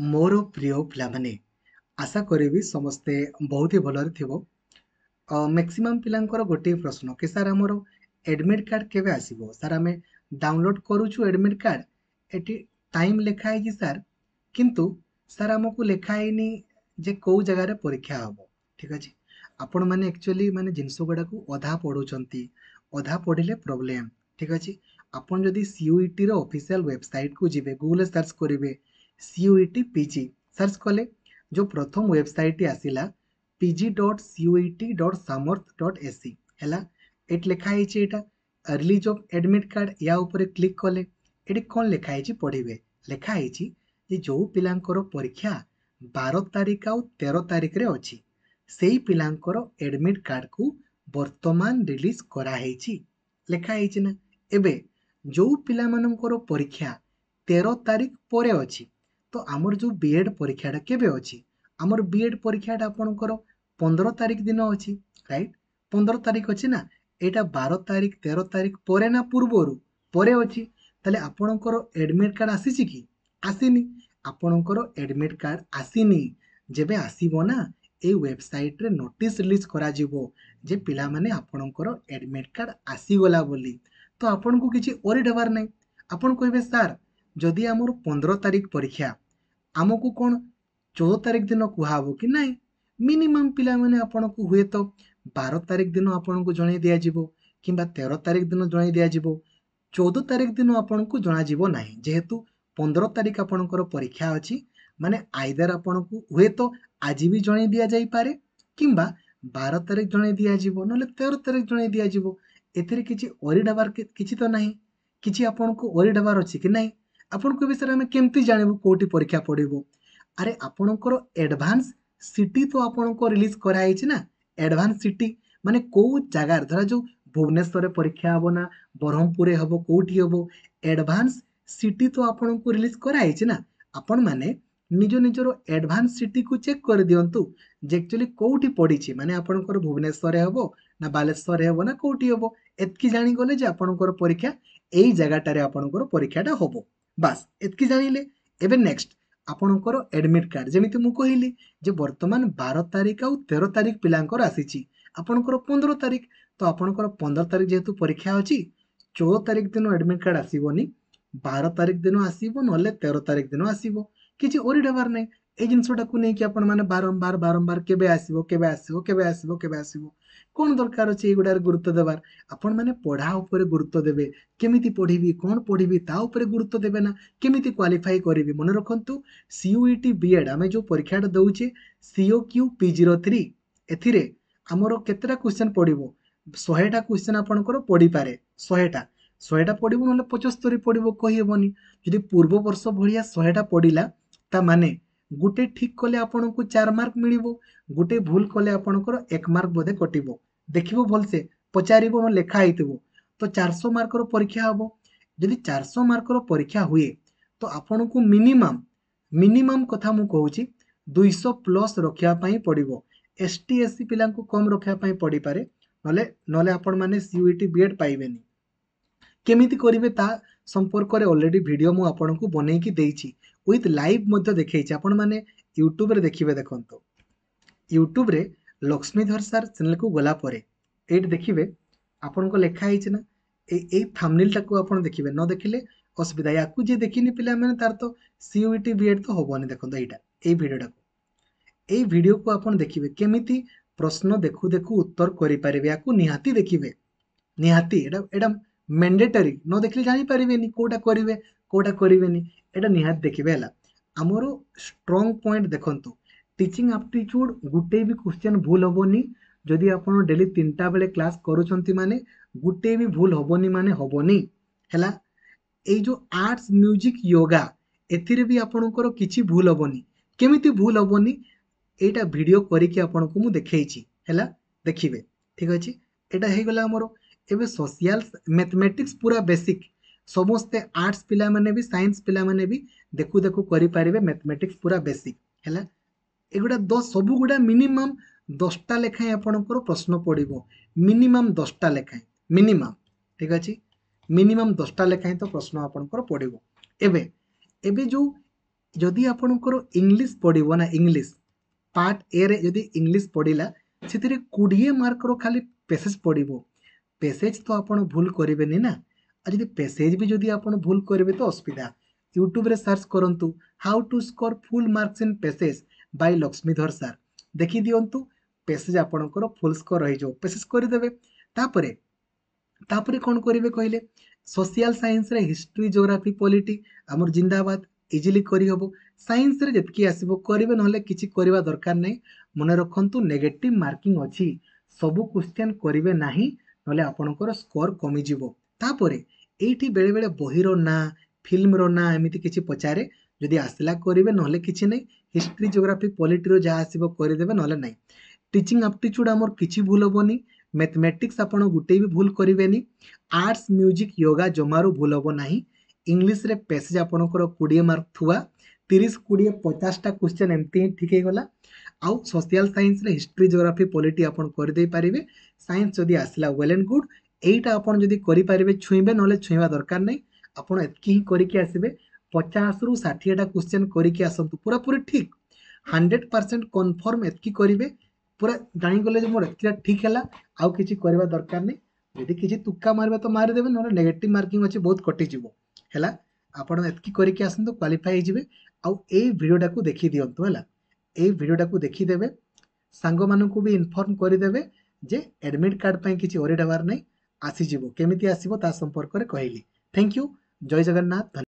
मोर प्रिय पिलामाने आशा करी समस्ते बहुत ही भलरे थिबो। मैक्सिमम पिलांकर गोटे प्रश्न कि सर आमर एडमिट कार्ड केबे आसीबो सर आमे डाउनलोड करूछु एडमिट कार्ड एटी टाइम लिखा है सर किंतु सर आमको लिखा है जे को जगह रे परीक्षा हबो। ठीक अछि आपण माने एक्चुअली माने जिंस गुडा को अधा पढुचंती अधा पढिले प्रॉब्लम। ठीक अछि आपण जदी सीयूईटी रो ऑफिशियल वेबसाइट को जिवे गूगल सर्च करिवे सीयूईटी पीजी सर्च कले जो प्रथम वेबसाइट आसिला pg.cuet.samarth.ac हैला एट लिखा है एटा रिलीज ऑफ एडमिट कार्ड या ऊपर क्लिक कले एटी कोन लिखा है पढ़िबे लिखा है जे जो पिलांकर परीक्षा 12 तारिख आउ 13 तारिख रे अछि सेही पिलांकर एडमिट कार्ड को वर्तमान रिलीज करा हेछि लिखा हेछि ना। एबे जो पिला मानकर परीक्षा 13 तारिख परे अछि तो आमर जो बीएड परीक्षाटा केबे अछि आमर बीएड परीक्षाटा आपणकर 15 तारिख दिन अछि राइट 15 तारिख अछि ना एटा 12 तारिख 13 तारिख परे ना पूर्वरु परे अछि ताले आपणकर एडमिट कार्ड आसीछि कि आसीनी आपणकर एडमिट कार्ड आसीनी जेबे आसीबो ना ए वेबसाइट रे नोटिस रिलीज करा जिवो जे पिला माने आपणकर एडमिट कार्ड आसी गला बोली तो आपनको किछि ओरी डबार नै आपण कहबे सर जदि आमर 15 तारिख परीक्षा आमको कौन 14 तारिख दिन कहब कि ना मिनिमम पिला माने आपनको हुए तो 12 तारिख दिन आपनको जणे दिया जिवो किंबा 13 तारिख दिन जणे दिया जिवो 14 तारिख दिन आपनको जणा जिवो नाही जेहेतु 15 तारिख आपणकर परीक्षा अछि माने आइदर आपनको हुए तो आज भी जणे दिया जाई पारे किंबा 12 तारिख जणे दिया जिवो नले 13 तारिख जणे दिया जिवो एथिरे किछि ओरी डबार किछि तो नाही किछि आपनको ओरी डबार अछि कि नाही आपण को विषय में केमती जानबो कोठी परीक्षा पड़िबो अरे आपणकर एडवांस सिटी तो आपनको रिलीज करा हेछि ना एडवांस सिटी माने को जगह धरा जो भुवनेश्वर परीक्षा हबो ना बरहमपुर हबो कोठी हबो एडवांस सिटी तो आपनको रिलीज करा हेछि ना आपण माने निज निजर एडवांस सिटी को चेक कर दियंतु जे एक्चुअली कोठी पडिछि माने आपणकर भुवनेश्वर हबो ना बालेश्वर हबो ना कोठी हबो एतकी जानि गले जे आपणकर परीक्षा एई जगहटारे आपणकर परीक्षाटा हबो बास एतकी जानिले एबे नेक्स्ट आपणकर एडमिट कार्ड जेमिति मु कहिली जे वर्तमान 12 तारिख आउ 13 तारिख पिलांकर आसीछि आपणकर 15 तारिख तो आपणकर 15 तारिख जेहेतु परीक्षा अछि 14 तारिख दिन एडमिट कार्ड आसीबोनी 12 तारिख दिन आसीबो नले 13 तारिख दिन आसीबो किछि ओरी डबार नै ए जिंसटा को नै कि आपण माने बारंबार बारंबार केबे आसीबो केबे आसीबो केबे आसीबो केबे आसीबो कोन दरकार अछि एगुडार गुरुत्व देबार आपण माने पढ़ा ऊपर गुरुत्व देबे केमिति पढ़िबी कोन पढ़िबी ता ऊपर गुरुत्व देबे ना केमिति क्वालिफाई करिवि मन रखंतु सीयूईटी बीएड आमे जो परीक्षाटा दउचे सीओक्यू पी03 एथिरे हमरो केतरा क्वेश्चन पडिबो 100टा क्वेश्चन आपणकर पडी पारे 100टा पडिबो नले 75 पडिबो कहि हेबनी जदि पूर्व वर्ष भलिया 100टा पडिला ता माने गुटे ठीक कले आपनको 4 मार्क मिलिबो गुटे भूल कले आपणकर 1 मार्क बोधे कटिबो देखिबो भलसे पचारिबो न लेखा आइतिबो तो 400 मार्क रो परीक्षा हबो जदि 400 मार्क रो परीक्षा हुए तो आपनको मिनिमम कथा मु कहूची 200 प्लस रखिया पई पडिबो एसटी एससी पिला को कम रखिया पई पडी पारे नले नले आपण माने सीयूईटी बीएड पाइबेनी केमिति करिवे ता संपर्क रे ऑलरेडी वीडियो मु आपनको बनै कि देइछि विथ लाइव मध्ये देखैछि आपण माने यूट्यूब रे देखिबे देखंतो यूट्यूब रे लक्ष्मीधर सर चैनल को गला परे एट देखिबे आपनको लेखा हेछि ना ए थंबनेल टाको आपण देखिबे न देखिले असुविधा याकू जे देखिनी पिला माने तार तो सीयूईटी बीएड तो होबोनी देखंतो एटा ए वीडियोटा को ए वीडियो को आपण देखिबे केमिति प्रश्न देखु देखु उत्तर करि पारिबे याकू निहाती देखिबे निहाती एटा मैंडेटरी न देखले जानि पारिबेनी कोटा करिवे कोटा करिवेनी एटा निहात देखिबे हला हमरो स्ट्रांग पॉइंट देखंतु टीचिंग एप्टीट्यूड गुटे भी क्वेश्चन भूल होबोनी जदि आपण डेली 3टा बेले क्लास करूछंती माने गुटे भी भूल होबोनी माने होबोनी हला ए जो आर्ट्स म्यूजिक योगा एथिरे भी आपणकर किछि भूल होबोनी केमिति भूल होबोनी एटा वीडियो करिकि आपनको मु देखैछि हला देखिबे ठीक अछि एटा हे गला हमरो एबे सोशल मैथमेटिक्स पूरा बेसिक समस्ते आर्ट्स पिला माने भी साइंस पिला माने भी देखु देखु करि पारिबे मैथमेटिक्स पूरा बेसिक हला एगुडा 10 सबु गुडा मिनिमम 10टा लेखाय आपणकर प्रश्न पडिबो मिनिमम 10टा लेखाय मिनिमम ठीक अछि मिनिमम 10टा लेखाय तो प्रश्न आपणकर पडिबो एबे एबे जो जदि आपणकर इंग्लिश पड़ो ना इंग्लिश पार्ट ए रे जदि इंग्लिश पड़ला से 20 मार्कर खाली पैसेज पड़ो पैसेज तो आप भूल करेंगे ना आज जब पैसेज भी जदि आप भूल करेंगे तो असुविधा यूट्यूब रे सर्च करंतु how to score full marks in passage by Lakshmidhar sir देखि दियंतु पैसेज आपणकर फुल स्कोर रही पैसेज करदेवे तापरे तापरे कौन करेंगे कहले सोशल साइंस रे हिस्ट्री ज्योग्राफी पॉलिटी आमर जिंदाबाद इजिली करी हबो साइंस रे जतकी आसीबो करिवे नहले किछि करबा दरकार नै मने रखंतु नेगेटिव मार्किंग अछि सबु क्वेश्चन करिवे नाही नहले आपनकर स्कोर कमी जिवो तापरे एठी बेले बेले बहिरो ना फिल्म रो ना एमिति किछि पचारे जदि आसला करिवे नहले किछि नै हिस्ट्री ज्योग्राफी पॉलिटी रो जा आसीबो करि देबे नहले नै टीचिंग एप्टीट्यूड हमर किछि भूल होबनी मैथमेटिक्स आपण गुटे भी भूल करेनि आर्ट्स म्यूजिक योगा जमारू भूल हम ना इंग्लीश रे पैसेज आपणकर 20 मार्क थुआ 30-20-50टा क्वेश्चन एमती ठीक है गला आउ सोशल साइंस रे हिस्ट्री ज्योग्राफी पॉलिटी आपण कर दे पारिबे साइंस जदि आसला वेल एंड गुड एटा आपण जदि करि पारिबे छुइबे नले छुइबा दरकार नै आपण एतकी ही करिके आसीबे 50 रु 60टा क्वेश्चन करिके आसंतु पूरा पूरी ठीक 100% कन्फर्म एतकी करिवे पूरा जानी गले जे मोर एतकी ठीक हैला आउ किछि करबा दरकार नै यदि किछि तुक्का मारबे तो मारि देबे नले नेगेटिव मार्किंग अछि बहुत कटि जिवो हैला आपण एतकी करिके आसंतु क्वालिफाई हो जिवे आउ ए वीडियोटा को देखि दियंतु हैला ए वीडियोटा को देखि देबे सांग मानकु भी इन्फॉर्म करि देबे जे एडमिट कार्ड पई किछि ओरिड हबार नै आसी जिवो केमिति आसीबो ता संपर्क रे कहली थैंक यू जय जगन्नाथ।